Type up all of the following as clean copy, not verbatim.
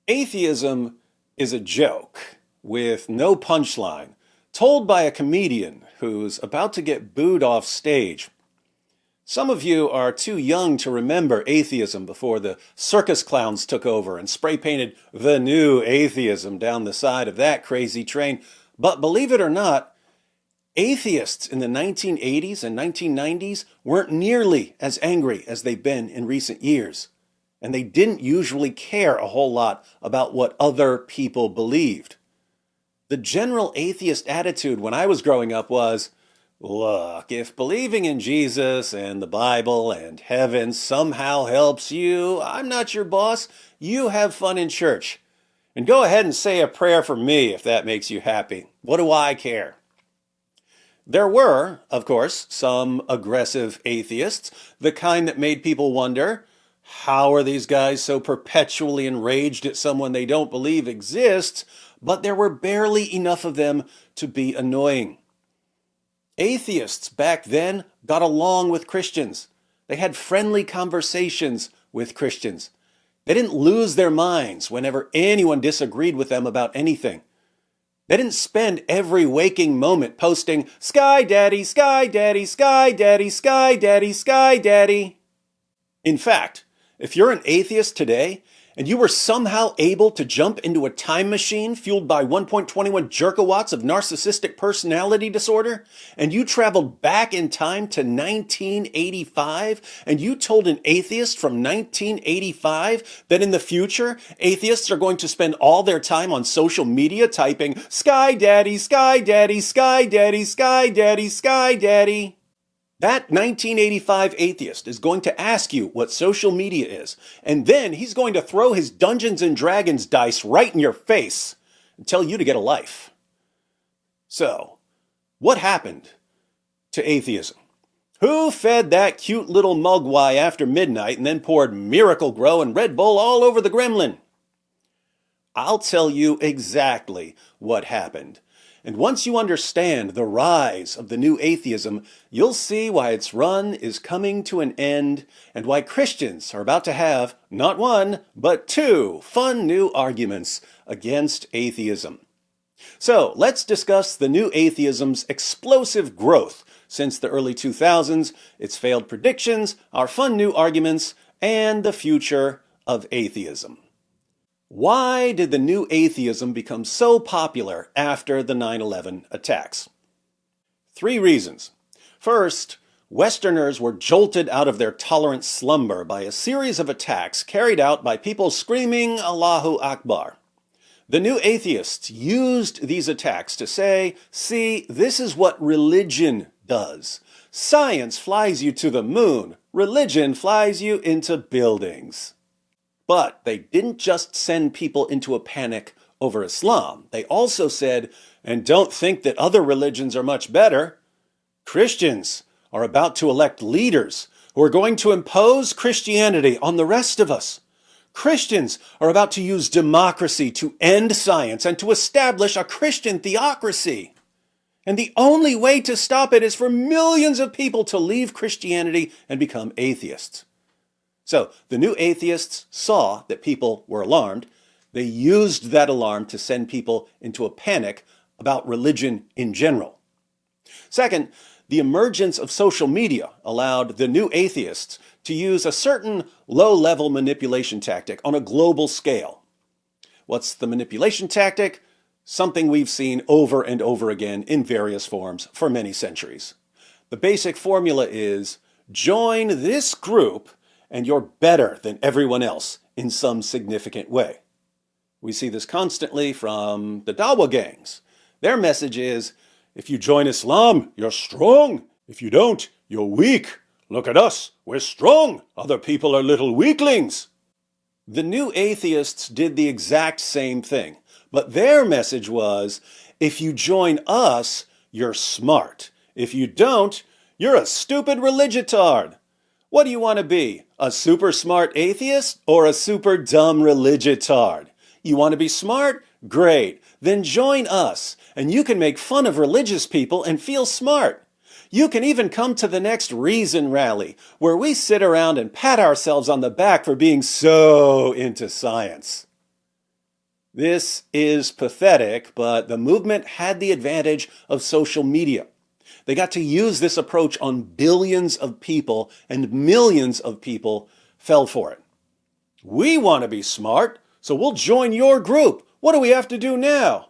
Atheism is a joke with no punchline, told by a comedian who's about to get booed off stage. Some of you are too young to remember atheism before the circus clowns took over and spray painted the new atheism down the side of that crazy train. But believe it or not, atheists in the 1980s and 1990s weren't nearly as angry as they've been in recent years. And they didn't usually care a whole lot about what other people believed. The general atheist attitude when I was growing up was, look, if believing in Jesus and the Bible and heaven somehow helps you, I'm not your boss. You have fun in church. And go ahead and say a prayer for me if that makes you happy. What do I care? There were, of course, some aggressive atheists, the kind that made people wonder, how are these guys so perpetually enraged at someone they don't believe exists? But there were barely enough of them to be annoying. Atheists back then got along with Christians. They had friendly conversations with Christians. They didn't lose their minds whenever anyone disagreed with them about anything. They didn't spend every waking moment posting, "Sky Daddy, Sky Daddy, Sky Daddy, Sky Daddy, Sky Daddy." In fact, if you're an atheist today, and you were somehow able to jump into a time machine fueled by 1.21 jerkawatts of narcissistic personality disorder, and you traveled back in time to 1985, and you told an atheist from 1985 that in the future, atheists are going to spend all their time on social media typing, "Sky Daddy, Sky Daddy, Sky Daddy, Sky Daddy, Sky Daddy." That 1985 atheist is going to ask you what social media is, and then he's going to throw his Dungeons and Dragons dice right in your face and tell you to get a life. So, what happened to atheism? Who fed that cute little mogwai after midnight and then poured Miracle Grow and Red Bull all over the gremlin? I'll tell you exactly what happened. And once you understand the rise of the new atheism, you'll see why its run is coming to an end and why Christians are about to have not one, but two fun new arguments against atheism. So let's discuss the new atheism's explosive growth since the early 2000s, its failed predictions, our fun new arguments, and the future of atheism. Why did the new atheism become so popular after the 9/11 attacks? 3 reasons. First, Westerners were jolted out of their tolerant slumber by a series of attacks carried out by people screaming Allahu Akbar. The new atheists used these attacks to say, see, this is what religion does. Science flies you to the moon. Religion flies you into buildings. But they didn't just send people into a panic over Islam. They also said, and don't think that other religions are much better. Christians are about to elect leaders who are going to impose Christianity on the rest of us. Christians are about to use democracy to end science and to establish a Christian theocracy. And the only way to stop it is for millions of people to leave Christianity and become atheists. So the new atheists saw that people were alarmed. They used that alarm to send people into a panic about religion in general. Second, the emergence of social media allowed the new atheists to use a certain low-level manipulation tactic on a global scale. What's the manipulation tactic? Something we've seen over and over again in various forms for many centuries. The basic formula is, join this group and you're better than everyone else in some significant way. We see this constantly from the Dawa gangs. Their message is, if you join Islam, you're strong. If you don't, you're weak. Look at us, we're strong. Other people are little weaklings. The new atheists did the exact same thing, but their message was, if you join us, you're smart. If you don't, you're a stupid religitard. What do you want to be? A super smart atheist or a super dumb religitard? You want to be smart? Great. Then join us, and you can make fun of religious people and feel smart. You can even come to the next Reason rally, where we sit around and pat ourselves on the back for being so into science. This is pathetic, but the movement had the advantage of social media. They got to use this approach on billions of people, and millions of people fell for it. We want to be smart, so we'll join your group. What do we have to do now?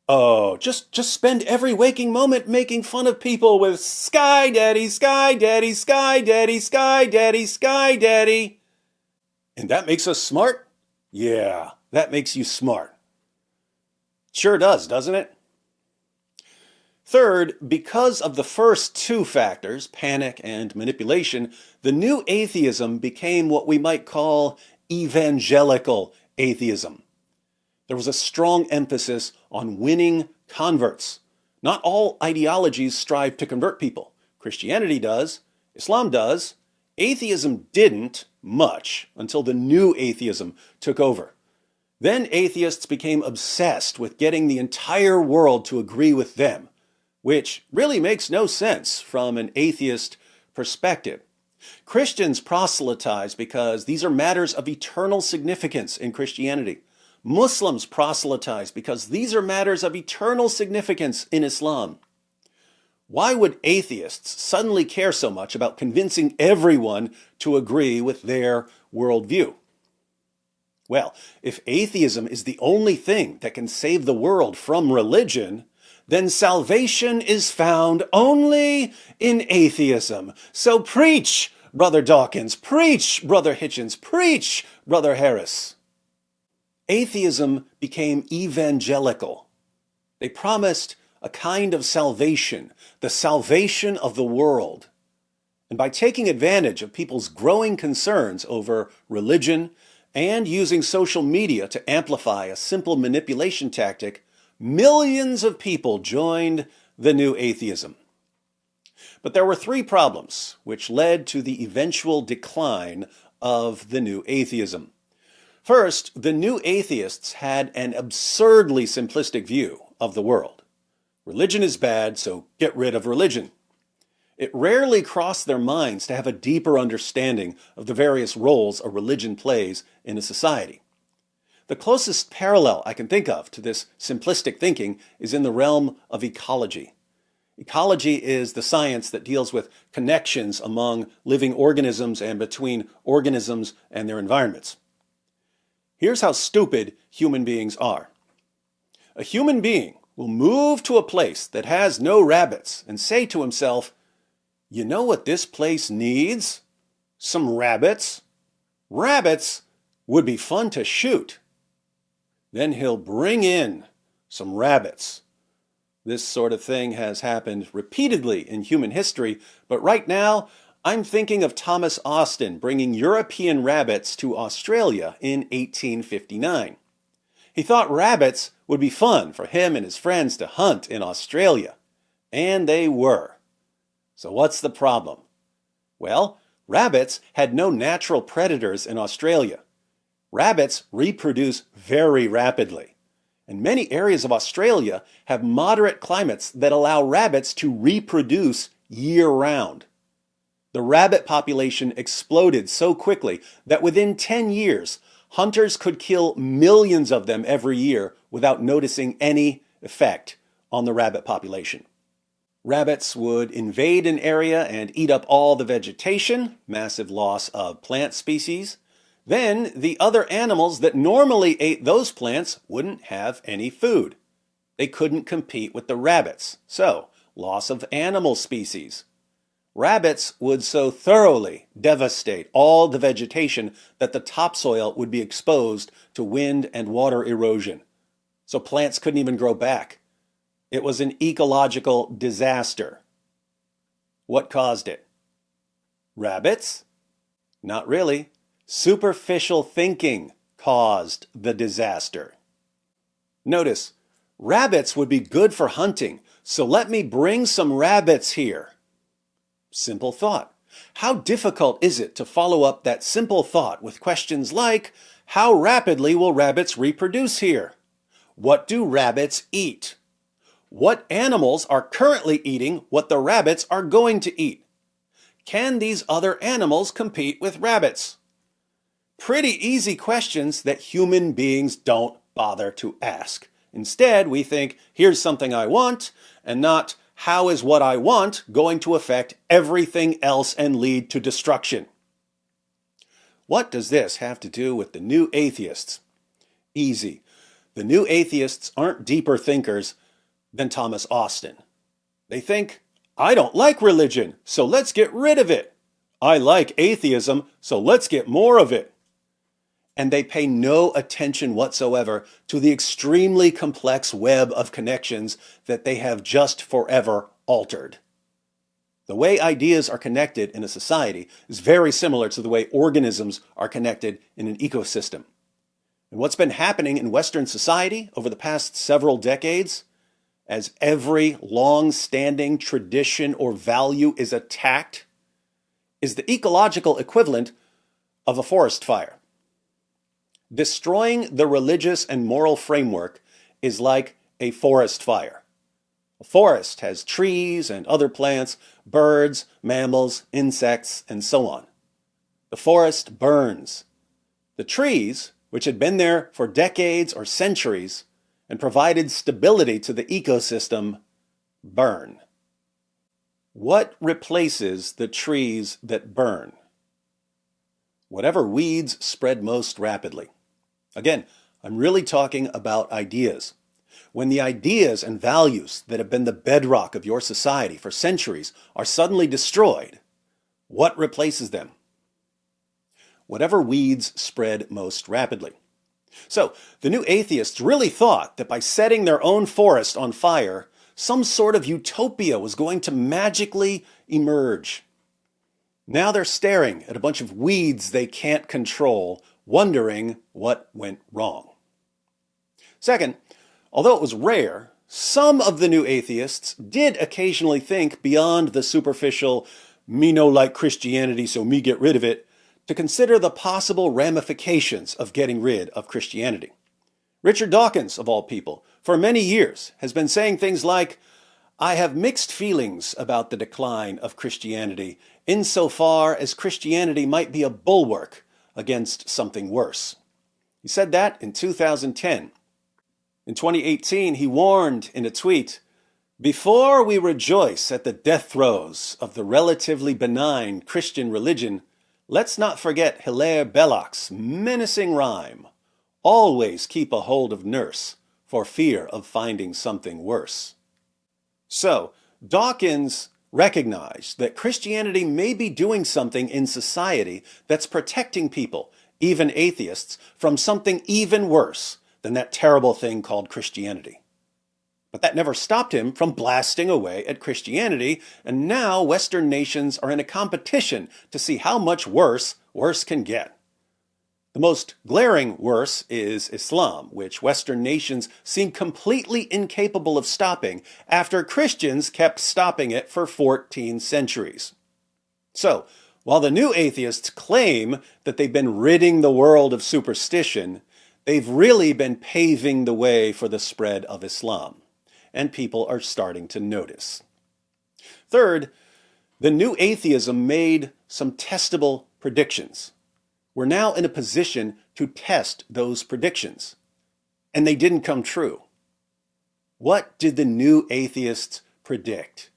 Oh, just spend every waking moment making fun of people with Sky Daddy, Sky Daddy, Sky Daddy, Sky Daddy, Sky Daddy. And that makes us smart? Yeah, that makes you smart. Sure does, doesn't it? Third, because of the first two factors, panic and manipulation, the new atheism became what we might call evangelical atheism. There was a strong emphasis on winning converts. Not all ideologies strive to convert people. Christianity does, Islam does. Atheism didn't much until the new atheism took over. Then atheists became obsessed with getting the entire world to agree with them, which really makes no sense from an atheist perspective. Christians proselytize because these are matters of eternal significance in Christianity. Muslims proselytize because these are matters of eternal significance in Islam. Why would atheists suddenly care so much about convincing everyone to agree with their worldview? Well, if atheism is the only thing that can save the world from religion, then salvation is found only in atheism. So preach, Brother Dawkins, preach, Brother Hitchens, preach, Brother Harris. Atheism became evangelical. They promised a kind of salvation, the salvation of the world. And by taking advantage of people's growing concerns over religion and using social media to amplify a simple manipulation tactic, millions of people joined the new atheism. But there were three problems which led to the eventual decline of the new atheism. First, the new atheists had an absurdly simplistic view of the world. Religion is bad, so get rid of religion. It rarely crossed their minds to have a deeper understanding of the various roles a religion plays in a society. The closest parallel I can think of to this simplistic thinking is in the realm of ecology. Ecology is the science that deals with connections among living organisms and between organisms and their environments. Here's how stupid human beings are. A human being will move to a place that has no rabbits and say to himself, "You know what this place needs? Some rabbits. Rabbits would be fun to shoot." Then he'll bring in some rabbits. This sort of thing has happened repeatedly in human history, but right now, I'm thinking of Thomas Austin bringing European rabbits to Australia in 1859. He thought rabbits would be fun for him and his friends to hunt in Australia. And they were. So what's the problem? Well, rabbits had no natural predators in Australia. Rabbits reproduce very rapidly. And many areas of Australia have moderate climates that allow rabbits to reproduce year-round. The rabbit population exploded so quickly that within 10 years, hunters could kill millions of them every year without noticing any effect on the rabbit population. Rabbits would invade an area and eat up all the vegetation, massive loss of plant species. Then the other animals that normally ate those plants wouldn't have any food. They couldn't compete with the rabbits, so loss of animal species. Rabbits would so thoroughly devastate all the vegetation that the topsoil would be exposed to wind and water erosion. So plants couldn't even grow back. It was an ecological disaster. What caused it? Rabbits? Not really. Superficial thinking caused the disaster. Notice, rabbits would be good for hunting, so let me bring some rabbits here. Simple thought. How difficult is it to follow up that simple thought with questions like, how rapidly will rabbits reproduce here? What do rabbits eat? What animals are currently eating what the rabbits are going to eat? Can these other animals compete with rabbits? Pretty easy questions that human beings don't bother to ask. Instead, we think, here's something I want, and not, how is what I want going to affect everything else and lead to destruction? What does this have to do with the new atheists? Easy. The new atheists aren't deeper thinkers than Thomas Austin. They think, I don't like religion, so let's get rid of it. I like atheism, so let's get more of it. And they pay no attention whatsoever to the extremely complex web of connections that they have just forever altered. The way ideas are connected in a society is very similar to the way organisms are connected in an ecosystem. And what's been happening in Western society over the past several decades, as every long-standing tradition or value is attacked, is the ecological equivalent of a forest fire. Destroying the religious and moral framework is like a forest fire. A forest has trees and other plants, birds, mammals, insects, and so on. The forest burns. The trees, which had been there for decades or centuries and provided stability to the ecosystem, burn. What replaces the trees that burn? Whatever weeds spread most rapidly. Again, I'm really talking about ideas. When the ideas and values that have been the bedrock of your society for centuries are suddenly destroyed, what replaces them? Whatever weeds spread most rapidly. So, the new atheists really thought that by setting their own forest on fire, some sort of utopia was going to magically emerge. Now they're staring at a bunch of weeds they can't control, wondering what went wrong. Second, although it was rare, some of the new atheists did occasionally think beyond the superficial, me no like Christianity, so me get rid of it, to consider the possible ramifications of getting rid of Christianity. Richard Dawkins, of all people, for many years has been saying things like, I have mixed feelings about the decline of Christianity insofar as Christianity might be a bulwark against something worse. He said that in 2010. In 2018, he warned in a tweet, before we rejoice at the death throes of the relatively benign Christian religion, let's not forget Hilaire Belloc's menacing rhyme, always keep a hold of nurse for fear of finding something worse. So, Dawkins recognized that Christianity may be doing something in society that's protecting people, even atheists, from something even worse than that terrible thing called Christianity. But that never stopped him from blasting away at Christianity, and now Western nations are in a competition to see how much worse can get. The most glaring worse is Islam, which Western nations seem completely incapable of stopping after Christians kept stopping it for 14 centuries. So, while the new atheists claim that they've been ridding the world of superstition, they've really been paving the way for the spread of Islam, and people are starting to notice. Third, the new atheism made some testable predictions. We're now in a position to test those predictions, and they didn't come true. What did the new atheists predict?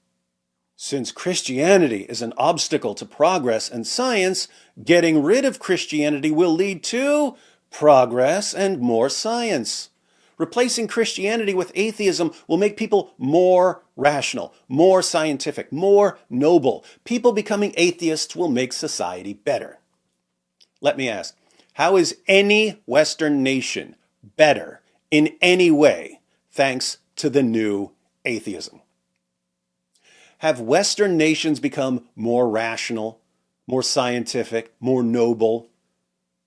Since Christianity is an obstacle to progress and science, getting rid of Christianity will lead to progress and more science. Replacing Christianity with atheism will make people more rational, more scientific, more noble. People becoming atheists will make society better. Let me ask, how is any Western nation better in any way thanks to the new atheism? Have Western nations become more rational, more scientific, more noble?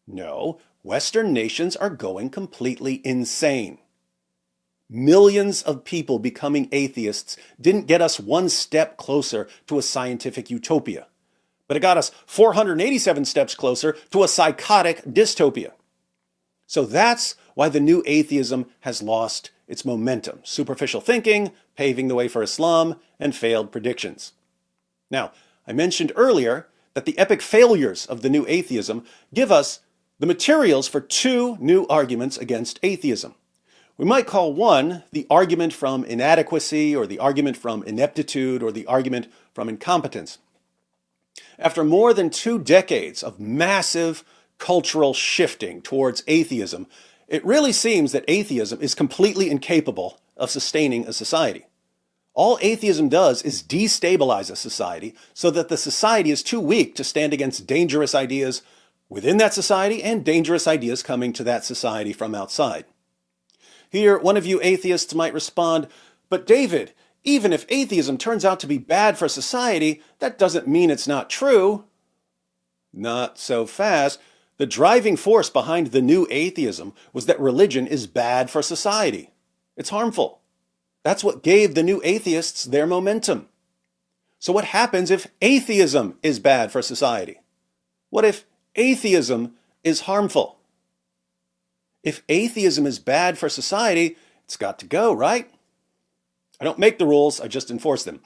No, Western nations are going completely insane. Millions of people becoming atheists didn't get us one step closer to a scientific utopia, but it got us 487 steps closer to a psychotic dystopia. So that's why the new atheism has lost its momentum. Superficial thinking, paving the way for Islam, and failed predictions. Now, I mentioned earlier that the epic failures of the new atheism give us the materials for two new arguments against atheism. We might call one the argument from inadequacy, or the argument from ineptitude, or the argument from incompetence. After more than 2 decades of massive cultural shifting towards atheism, it really seems that atheism is completely incapable of sustaining a society. All atheism does is destabilize a society so that the society is too weak to stand against dangerous ideas within that society and dangerous ideas coming to that society from outside. Here, one of you atheists might respond, "But David, even if atheism turns out to be bad for society, that doesn't mean it's not true." Not so fast. The driving force behind the new atheism was that religion is bad for society. It's harmful. That's what gave the new atheists their momentum. So what happens if atheism is bad for society? What if atheism is harmful? If atheism is bad for society, it's got to go, right? I don't make the rules, I just enforce them.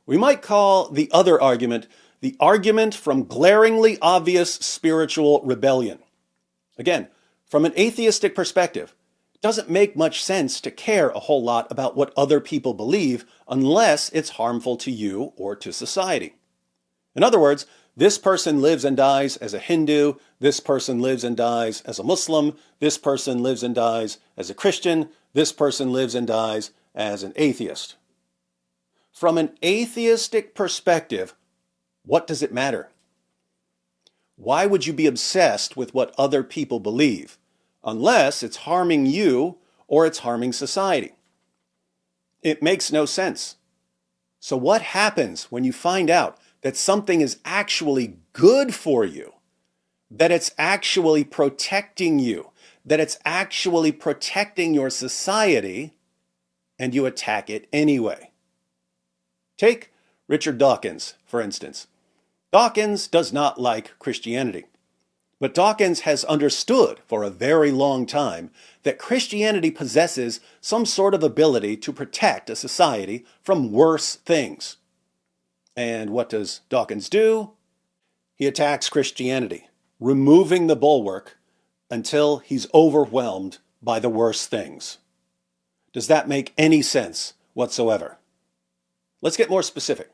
We might call the other argument the argument from glaringly obvious spiritual rebellion. Again, from an atheistic perspective, it doesn't make much sense to care a whole lot about what other people believe unless it's harmful to you or to society. In other words, this person lives and dies as a Hindu, this person lives and dies as a Muslim, this person lives and dies as a Christian, this person lives and dies as an atheist. From an atheistic perspective, what does it matter? Why would you be obsessed with what other people believe, unless it's harming you or it's harming society? It makes no sense. So what happens when you find out that something is actually good for you, that it's actually protecting you, that it's actually protecting your society, and you attack it anyway? Take Richard Dawkins, for instance. Dawkins does not like Christianity, but Dawkins has understood for a very long time that Christianity possesses some sort of ability to protect a society from worse things. And what does Dawkins do? He attacks Christianity, removing the bulwark until he's overwhelmed by the worst things. Does that make any sense whatsoever? Let's get more specific.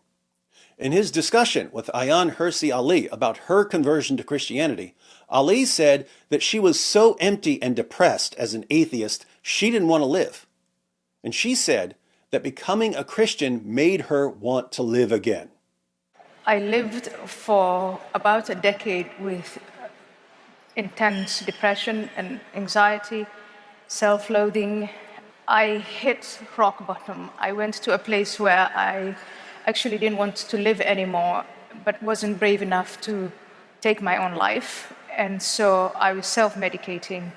In his discussion with Ayaan Hirsi Ali about her conversion to Christianity, Ali said that she was so empty and depressed as an atheist, she didn't want to live. And she said that becoming a Christian made her want to live again. I lived for about a decade with intense depression and anxiety, self-loathing. I hit rock bottom. I went to a place where I actually didn't want to live anymore, but wasn't brave enough to take my own life. And so I was self-medicating.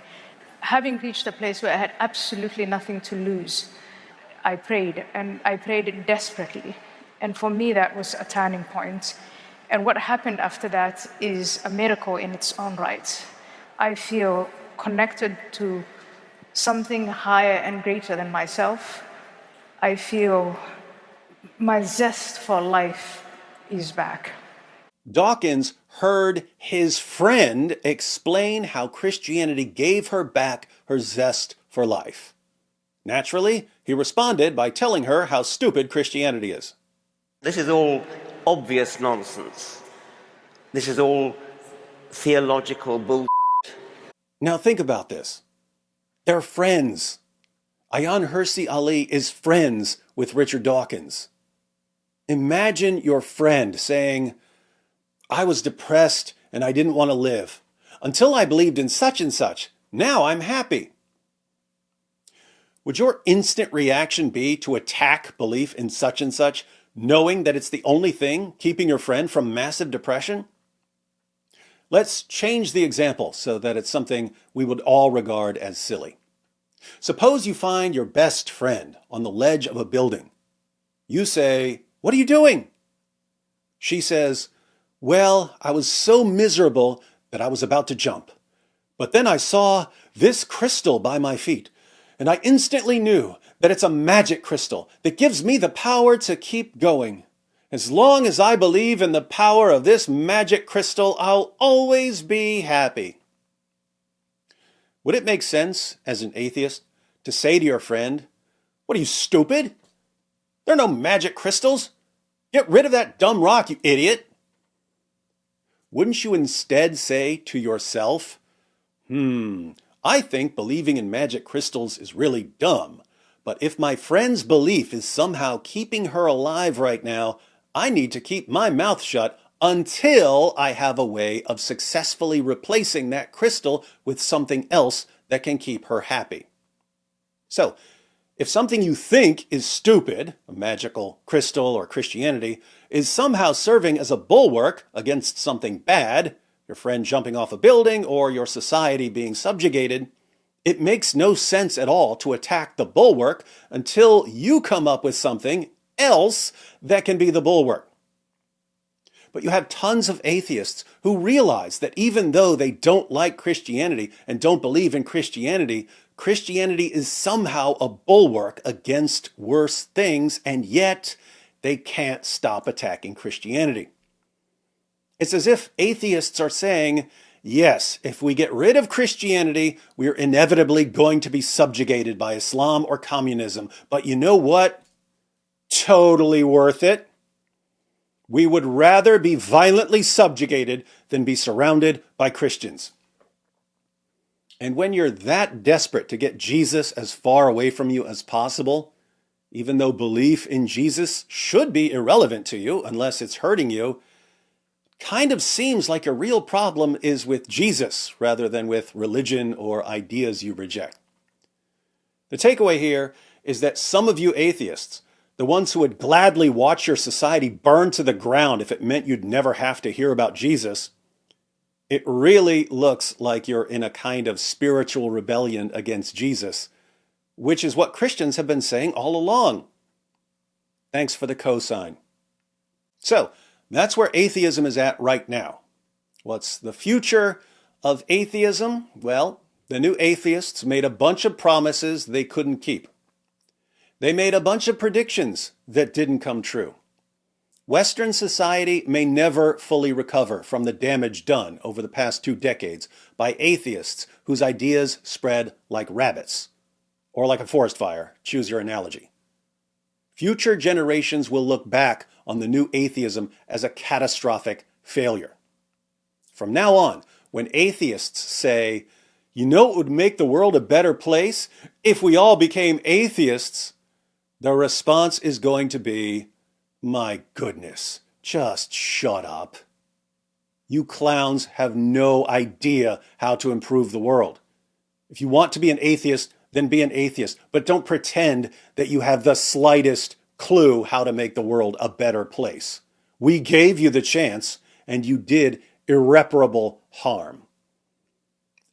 Having reached a place where I had absolutely nothing to lose, I prayed, and I prayed desperately. And for me, that was a turning point. And what happened after that is a miracle in its own right. I feel connected to something higher and greater than myself. I feel my zest for life is back. Dawkins heard his friend explain how Christianity gave her back her zest for life. Naturally, he responded by telling her how stupid Christianity is. This is all obvious nonsense. This is all theological bull. Now think about this. They're friends. Ayaan Hirsi Ali is friends with Richard Dawkins. Imagine your friend saying, "I was depressed and I didn't want to live until I believed in such and such. Now I'm happy." Would your instant reaction be to attack belief in such and such, knowing that it's the only thing keeping your friend from massive depression? Let's change the example so that it's something we would all regard as silly. Suppose you find your best friend on the ledge of a building. You say, "What are you doing?" She says, "Well, I was so miserable that I was about to jump. But then I saw this crystal by my feet, and I instantly knew that it's a magic crystal that gives me the power to keep going. As long as I believe in the power of this magic crystal, I'll always be happy." Would it make sense as an atheist to say to your friend, "What are you, stupid? There are no magic crystals. Get rid of that dumb rock, you idiot." Wouldn't you instead say to yourself, I think believing in magic crystals is really dumb, but if my friend's belief is somehow keeping her alive right now, I need to keep my mouth shut until I have a way of successfully replacing that crystal with something else that can keep her happy. So, if something you think is stupid, a magical crystal or Christianity, is somehow serving as a bulwark against something bad, your friend jumping off a building or your society being subjugated, it makes no sense at all to attack the bulwark until you come up with something else that can be the bulwark. But you have tons of atheists who realize that even though they don't like Christianity and don't believe in Christianity, Christianity is somehow a bulwark against worse things, and yet they can't stop attacking Christianity. It's as if atheists are saying, yes, if we get rid of Christianity, we're inevitably going to be subjugated by Islam or communism. But you know what? Totally worth it. We would rather be violently subjugated than be surrounded by Christians. And when you're that desperate to get Jesus as far away from you as possible, even though belief in Jesus should be irrelevant to you unless it's hurting you, kind of seems like your real problem is with Jesus rather than with religion or ideas you reject. The takeaway here is that some of you atheists, the ones who would gladly watch your society burn to the ground if it meant you'd never have to hear about Jesus, it really looks like you're in a kind of spiritual rebellion against Jesus, which is what Christians have been saying all along. Thanks for the cosign. So, that's where atheism is at right now. What's the future of atheism? Well, the new atheists made a bunch of promises they couldn't keep. They made a bunch of predictions that didn't come true. Western society may never fully recover from the damage done over the past 2 decades by atheists whose ideas spread like rabbits, or like a forest fire, choose your analogy. Future generations will look back on the new atheism as a catastrophic failure. From now on, when atheists say, you know what would make the world a better place if we all became atheists, the response is going to be, my goodness, just shut up. You clowns have no idea how to improve the world. If you want to be an atheist, then be an atheist, but don't pretend that you have the slightest clue how to make the world a better place. We gave you the chance, and you did irreparable harm.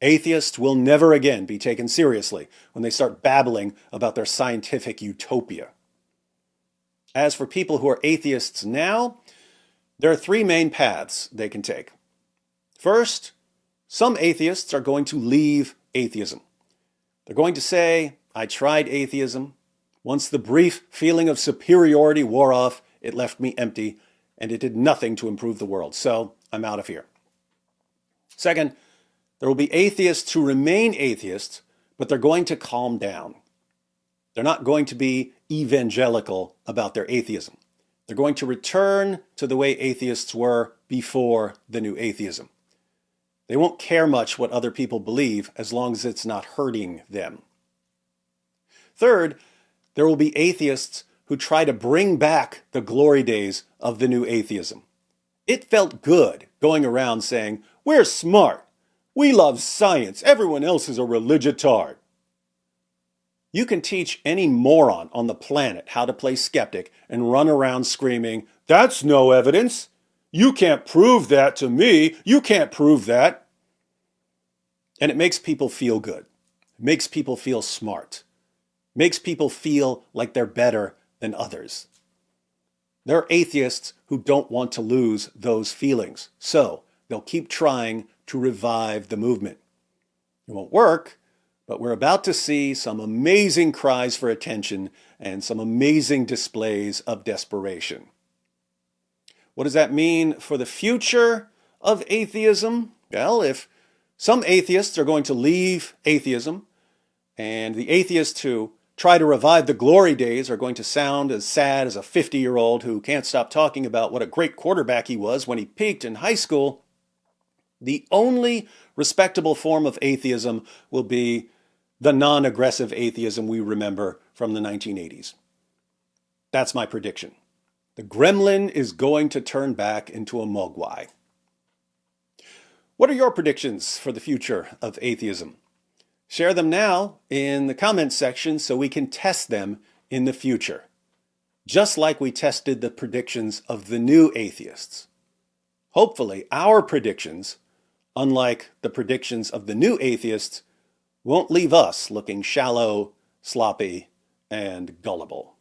Atheists will never again be taken seriously when they start babbling about their scientific utopia. As for people who are atheists now, there are 3 main paths they can take. First, some atheists are going to leave atheism. They're going to say, I tried atheism. Once the brief feeling of superiority wore off, it left me empty, and it did nothing to improve the world, so I'm out of here. Second, there will be atheists who remain atheists, but they're going to calm down. They're not going to be evangelical about their atheism. They're going to return to the way atheists were before the new atheism. They won't care much what other people believe as long as it's not hurting them. Third, there will be atheists who try to bring back the glory days of the new atheism. It felt good going around saying, we're smart, we love science, everyone else is a religitard. You can teach any moron on the planet how to play skeptic and run around screaming, that's no evidence. You can't prove that to me. You can't prove that. And it makes people feel good. It makes people feel smart. It makes people feel like they're better than others. There are atheists who don't want to lose those feelings, so they'll keep trying to revive the movement. It won't work, but we're about to see some amazing cries for attention and some amazing displays of desperation. What does that mean for the future of atheism? Well, if Some atheists are going to leave atheism, and the atheists who try to revive the glory days are going to sound as sad as a 50-year-old who can't stop talking about what a great quarterback he was when he peaked in high school. The only respectable form of atheism will be the non-aggressive atheism we remember from the 1980s. That's my prediction. The gremlin is going to turn back into a mogwai. What are your predictions for the future of atheism? Share them now in the comments section so we can test them in the future, just like we tested the predictions of the new atheists. Hopefully, our predictions, unlike the predictions of the new atheists, won't leave us looking shallow, sloppy, and gullible.